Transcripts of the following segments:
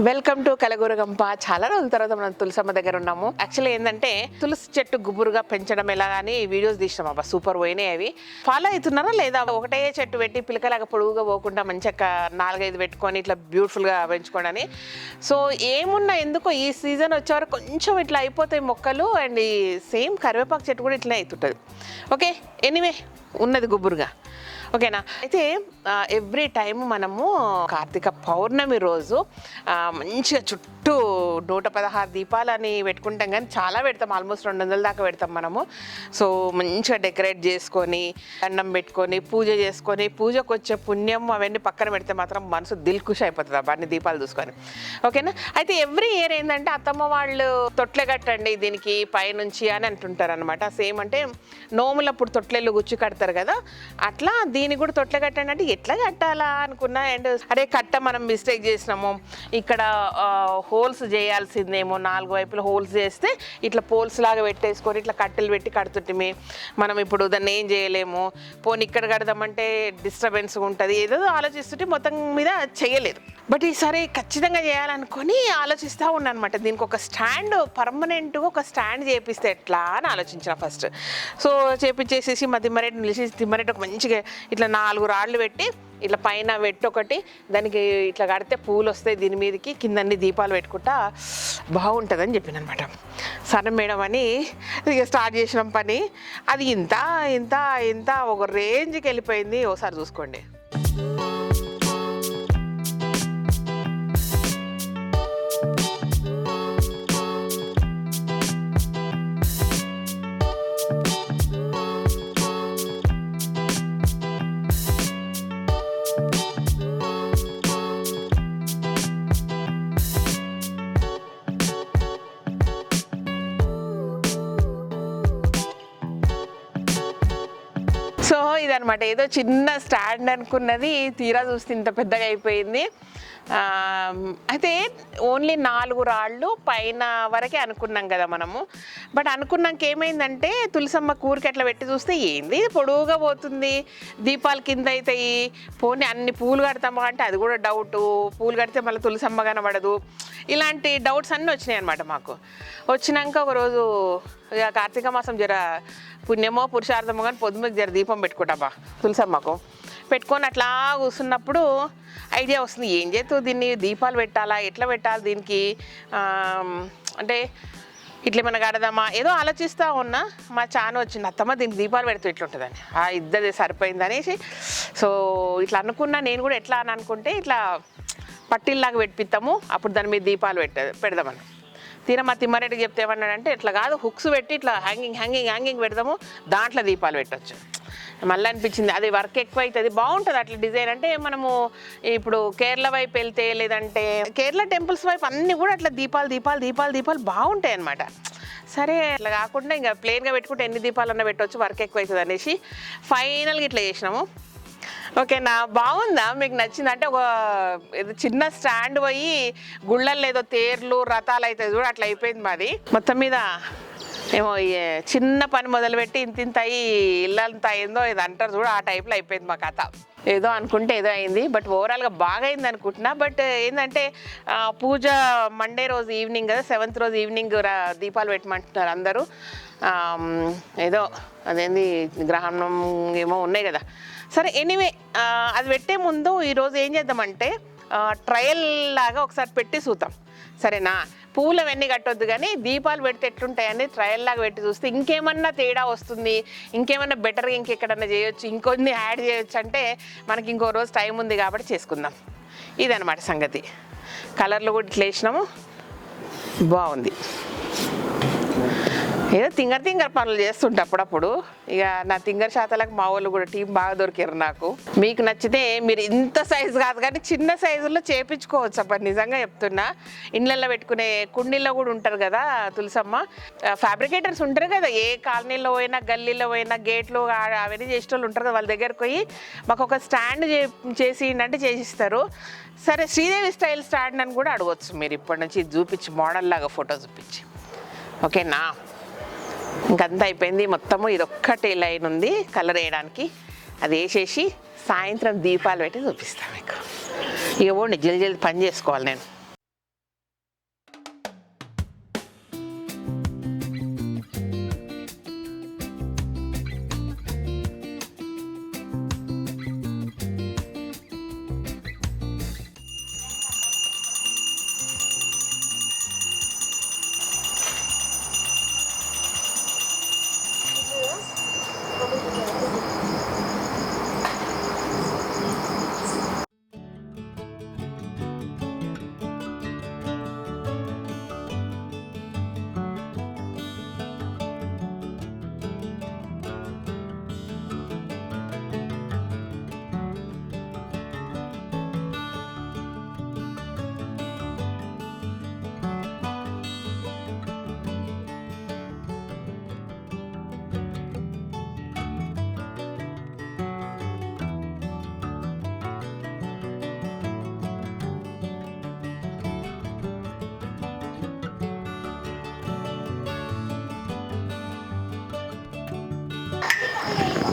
Welcome to Kalagooragampa. చాలా రోజుల తర్వాత మనం తులసమ్మ దగ్గర ఉన్నాము. యాక్చువల్లీ ఏంటంటే తులసి చెట్టు గుబురుగా పెంచడం ఎలా అని వీడియోస్ తీసినాం. అబ్బా సూపర్ పోయినాయి అవి. ఫాలో అవుతున్నారా లేదా? ఒకటే చెట్టు పెట్టి పిలకలాగా పొడుగుగా పోకుండా మంచిగా 4-5 పెట్టుకొని ఇట్లా బ్యూటిఫుల్గా పెంచుకోవడని. సో ఏమున్నా ఎందుకో ఈ సీజన్ వచ్చేవరకు కొంచెం ఇట్లా అయిపోతాయి మొక్కలు. అండ్ ఈ సేమ్ కరివేపాకు చెట్టు కూడా ఇట్లా అవుతుంటుంది. ఓకే, ఎనీవే ఉన్నది గుబురుగా. ఓకేనా? అయితే ఎవ్రీ టైం మనము కార్తీక పౌర్ణమి రోజు మంచిగా చుట్టూ 116 దీపాలని పెట్టుకుంటాం, కానీ చాలా పెడతాం, ఆల్మోస్ట్ 200 దాకా పెడతాం మనము. సో మంచిగా డెకరేట్ చేసుకొని దండం పెట్టుకొని పూజ చేసుకొని పూజకు వచ్చే పుణ్యం అవన్నీ పక్కన పెడితే మాత్రం మనసు దిల్కుష్ అయిపోతుంది అవన్నీ దీపాలు చూసుకొని. ఓకేనా? అయితే ఎవ్రీ ఇయర్ ఏంటంటే అత్తమ్మ వాళ్ళు తొట్లె కట్టండి దీనికి పైనుంచి అని అంటుంటారు అనమాట. సేమ్ అంటే నోములప్పుడు తొట్లెళ్ళు గుచ్చి కడతారు కదా, అట్లా దీన్ని కూడా తొట్లె కట్టండి అంటే ఎట్లా కట్టాలా అనుకున్నా. అండ్ అరే కట్ట మనం మిస్టేక్ చేసినాము, ఇక్కడ హోల్స్ చేయాల్సిందేమో, 4 వైపులు హోల్స్ చేస్తే ఇట్లా పోల్స్ లాగా పెట్టేసుకొని ఇట్లా కట్టెలు పెట్టి కడుతుంటే మనం ఇప్పుడు దాన్ని ఏం చేయలేము, పోనీ ఇక్కడ కడదామంటే డిస్టర్బెన్స్ ఉంటుంది, ఏదో ఆలోచిస్తుంటే మొత్తం మీద చేయలేదు. బట్ ఈసారి ఖచ్చితంగా చేయాలనుకొని ఆలోచిస్తూ ఉన్నాను అనమాట. దీనికి ఒక స్టాండ్, పర్మనెంట్గా ఒక స్టాండ్ చేపిస్తే ఎట్లా అని ఆలోచించిన ఫస్ట్. సో చేపించేసేసి మా తిమ్మరెడ్డి నిలిచి తిమ్మరెడ్డి ఒక మంచిగా ఇట్లా 4 రాళ్ళు పెట్టి ఇట్లా పైన పెట్టి ఒకటి దానికి ఇట్లా కడితే పూలు వస్తాయి దీని మీదకి, కిందన్ని దీపాలు పెట్టుకుంటా బాగుంటుందని చెప్పిన అనమాట. సరే మేడం అని ఇక స్టార్ట్ చేసినాం పని. అది ఇంత ఇంత ఇంత ఒక రేంజ్కి వెళ్ళిపోయింది. ఒకసారి చూసుకోండి. సో ఇదనమాట, ఏదో చిన్న స్టాండ్ అనుకున్నది తీరా చూస్తే ఇంత పెద్దగా అయిపోయింది. అయితే ఓన్లీ 4 రాళ్ళు పైన వరకే అనుకున్నాం కదా మనము. బట్ అనుకున్నాక ఏమైందంటే తులసమ్మ కూరకి అట్లా పెట్టి చూస్తే ఏంది పొడువుగా పోతుంది, దీపాలు కింద అవుతాయి, పోనీ అన్ని పూలు కడతామా అంటే అది కూడా డౌటు, పూలు కడితే మళ్ళీ తులసమ్మ కనబడదు, ఇలాంటి డౌట్స్ అన్నీ వచ్చినాయి అనమాట మాకు. వచ్చినాక ఒకరోజు ఇక కార్తీక మాసం జర పుణ్యమో పురుషార్థమో కానీ పొద్దుమకి జర దీపం పెట్టుకుంటామా తులసమ్మకు పెట్టుకొని అట్లా కూర్చున్నప్పుడు ఐడియా వస్తుంది, ఏం చేస్తూ దీన్ని దీపాలు పెట్టాలా, ఎట్లా పెట్టాలి దీనికి, అంటే ఇట్లా ఏమైనా కడదామా ఏదో ఆలోచిస్తూ ఉన్నా. మా చాను వచ్చింది, అత్తమ్మ దీనికి దీపాలు పెడితే ఇట్లుంటుందని. ఇద్దరిది సరిపోయింది అనేసి సో ఇట్లా అనుకున్నా. నేను కూడా ఎట్లా అని అనుకుంటే ఇట్లా పట్టిల్లాగా పెట్టిస్తాము, అప్పుడు దాని మీద దీపాలు పెడదామని. తీరా మా తిమ్మారెడ్డికి చెప్తే ఏమన్నాడంటే ఇట్లా కాదు, హుక్స్ పెట్టి ఇట్లా హ్యాంగింగ్ పెడదాము, దాంట్లో దీపాలు పెట్టచ్చు. మళ్ళీ అనిపించింది అది వర్క్ ఎక్కువ అవుతుంది, బాగుంటుంది అట్లా డిజైన్. అంటే మనము ఇప్పుడు కేరళ వైపు వెళ్తే లేదంటే కేరళ టెంపుల్స్ వైపు అన్నీ కూడా అట్లా దీపాలు బాగుంటాయి అన్నమాట. సరే అట్లా కాకుండా ఇంకా ప్లెయిన్గా పెట్టుకుంటే ఎన్ని దీపాలన్నా పెట్టవచ్చు, వర్క్ ఎక్కువ అవుతుంది అనేసి ఫైనల్గా ఇట్లా చేసినాము. ఓకేనా? బాగుందా? మీకు నచ్చింది? అంటే ఒక ఏదో చిన్న స్టాండ్ పోయి గుళ్ళల్లో ఏదో తేర్లు రథాలు అవుతాయి చూడ, అట్లా అయిపోయింది మాది. మొత్తం మీద ఏమో చిన్న పని మొదలుపెట్టి ఇంత అయ్యి ఇల్లంతా అయిందో ఇది అంటారు చూడ, ఆ టైప్లో అయిపోయింది మా కథ. ఏదో అనుకుంటే ఏదో అయింది, బట్ ఓవరాల్గా బాగా అయింది అనుకుంటున్నా. బట్ ఏంటంటే పూజ మండే రోజు ఈవినింగ్ కదా, 7th రోజు ఈవినింగ్ దీపాలు పెట్టమంటున్నారు అందరూ. ఏదో అదేంది గ్రహణం ఏమో ఉన్నాయి కదా. సరే ఎనీవే అది పెట్టే ముందు ఈరోజు ఏం చేద్దామంటే ట్రయల్ లాగా ఒకసారి పెట్టి చూద్దాం, సరేనా? పూలు అవన్నీ కట్టొద్దు కానీ దీపాలు పెడితే ఎట్లుంటాయని ట్రయల్ లాగా పెట్టి చూస్తే ఇంకేమన్నా తేడా వస్తుంది, ఇంకేమన్నా బెటర్గా ఇంకెక్కడన్నా చేయొచ్చు, ఇంకొన్ని యాడ్ చేయొచ్చు అంటే మనకి ఇంకో రోజు టైం ఉంది కాబట్టి చేసుకుందాం. ఇదనమాట సంగతి. కలర్లు కూడా ఇట్లా వేసినాము, బాగుంది. ఏదో తింగర్ పనులు చేస్తుంటే అప్పుడప్పుడు. ఇక నా తింగర్ శాతాలకు మా వాళ్ళు కూడా టీం బాగా దొరికారు నాకు. మీకు నచ్చితే మీరు ఇంత సైజు కాదు కానీ చిన్న సైజుల్లో చేపించుకోవచ్చు. అప్పుడు నిజంగా చెప్తున్నా, ఇండ్లలో పెట్టుకునే కుండీల్లో కూడా ఉంటారు కదా తులసమ్మ ఫ్యాబ్రికేటర్స్ ఉంటారు కదా, ఏ కాలనీలో పోయినా గల్లీలో పోయినా గేట్లు అవన్నీ చేసే వాళ్ళు ఉంటారు కదా, వాళ్ళ దగ్గరకు పోయి మాకు ఒక స్టాండ్ చేసి అంటే చేసిస్తారు. సరే శ్రీదేవి స్టైల్ స్టాండ్ అని కూడా అడగవచ్చు మీరు ఇప్పటి నుంచి చూపించి, మోడల్ లాగా ఫోటో చూపించి. ఓకేనా? ఇంకంతా అయిపోయింది మొత్తము. ఇదొక్కటే లైన్ ఉంది కలర్ వేయడానికి, అది వేసేసి సాయంత్రం దీపాలు పెట్టి చూపిస్తాను మీకు. ఇక ఓండి జల్ది పని చేసుకోవాలి నేను.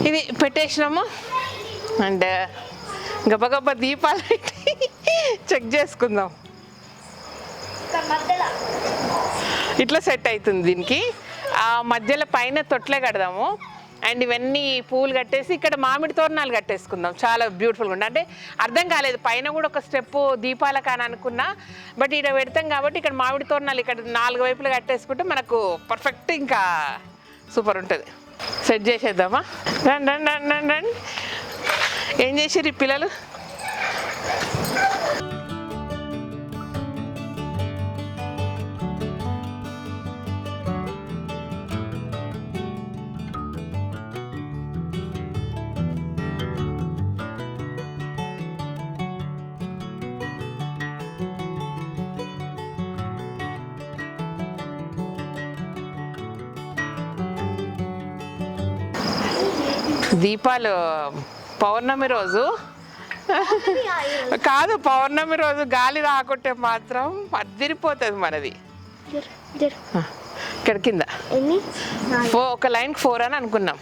ఇది పెట్టేసినాము అండ్ గబగబా దీపాలు పెట్టి చెక్ చేసుకుందాం. ఇట్లా సెట్ అవుతుంది దీనికి. ఆ మధ్యలో పైన తొట్లే కడదాము అండ్ ఇవన్నీ పూలు కట్టేసి ఇక్కడ మామిడి తోరణాలు కట్టేసుకుందాం. చాలా బ్యూటిఫుల్గా ఉంటుంది. అంటే అర్థం కాలేదు, పైన కూడా ఒక స్టెప్ దీపాలకు అని అనుకున్నా, బట్ ఇక్కడ పెడతాం కాబట్టి ఇక్కడ మామిడి తోరణాలు ఇక్కడ 4 వైపులు కట్టేసుకుంటే మనకు పర్ఫెక్ట్ ఇంకా సూపర్ ఉంటుంది. సెట్ చేసేద్దామా? రండి రండి రండి రండి రండి. ఏం చేసారు ఈ పిల్లలు? దీపాలు పౌర్ణమి రోజు కాదు, పౌర్ణమి రోజు గాలి రాకుంటే మాత్రం అదిరిపోతుంది మనది. ఇక్కడ కింద ఒక లైన్కి 4 అని అనుకున్నాం.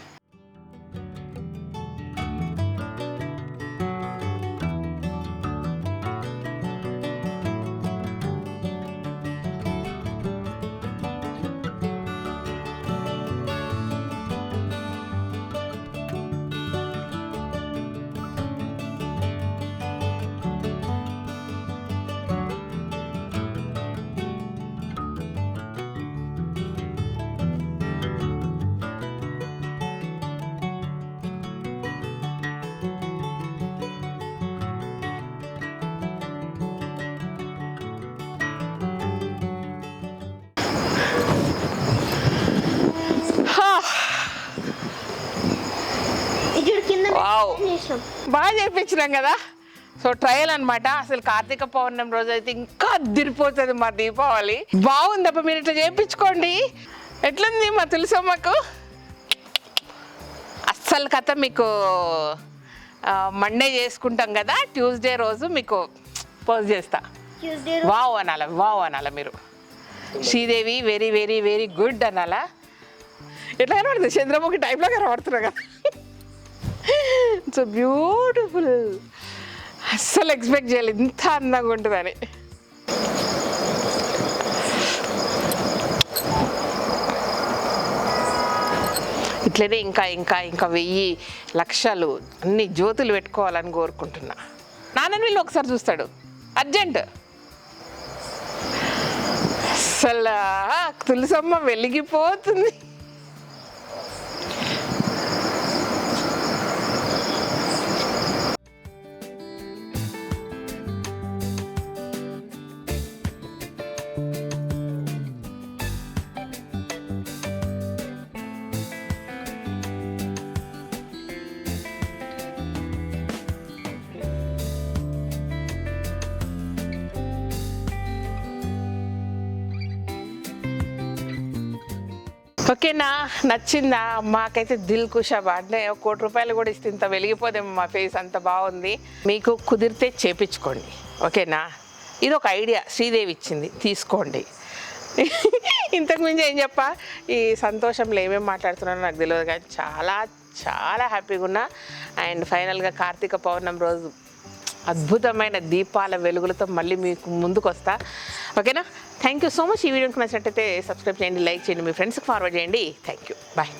బాగా చేయించినాం కదా. సో ట్రయల్ అనమాట. అసలు కార్తీక పౌర్ణమి రోజు అయితే ఇంకా అదిరిపోతుంది మా దీపావళి. బాగుందప్ప, మీరు ఇట్లా చేయించుకోండి. ఎట్లుంది మా తులసమ్మకు? అస్సలు కథ మీకు మండే చేసుకుంటాం కదా, ట్యూస్డే రోజు మీకు పోస్ట్ చేస్తా. వావ్ అనాల, వావ్ అనాల మీరు. Sridevi very very very good అనాలా. ఎట్లా కనబడుతుంది? చంద్రముఖి టైప్లో కనబడుతున్నా కదా. So beautiful. అస్సలు ఎక్స్పెక్ట్ చేయాలి ఇంత అందంగా ఉంటుందని. ఇట్లనే ఇంకా ఇంకా ఇంకా 1000 లక్షలు అన్ని జ్యోతులు పెట్టుకోవాలని కోరుకుంటున్నా. నాన్నని వీళ్ళు ఒకసారి చూస్తాడు అర్జెంట్. అసలు తులసమ్మ వెలిగిపోతుంది. ఓకేనా? నచ్చిందా? మాకైతే దిల్ కుషాబా. అంటే 1 కోటి రూపాయలు కూడా ఇస్తే ఇంత వెలిగిపోదేమో మా ఫేస్, అంత బాగుంది. మీకు కుదిరితే చేపించుకోండి, ఓకేనా? ఇది ఒక ఐడియా శ్రీదేవి ఇచ్చింది, తీసుకోండి. ఇంతకు మించి ఏం చెప్పా, ఈ సంతోషంలో ఏమేమి మాట్లాడుతున్నానో నాకు తెలియదు కానీ చాలా చాలా హ్యాపీగా ఉన్నా. అండ్ ఫైనల్గా కార్తీక పౌర్ణమి రోజు అద్భుతమైన దీపాల వెలుగులతో మళ్ళీ మీకు ముందుకు వస్తా, ఓకేనా? Thank you so much. ఈ వీడియోకి నచ్చినట్టయితే సబ్స్క్రైబ్ చేయండి, లైక్ చేయండి, మీ ఫ్రెండ్స్కి ఫార్వర్డ్ చేయండి. Thank you, bye.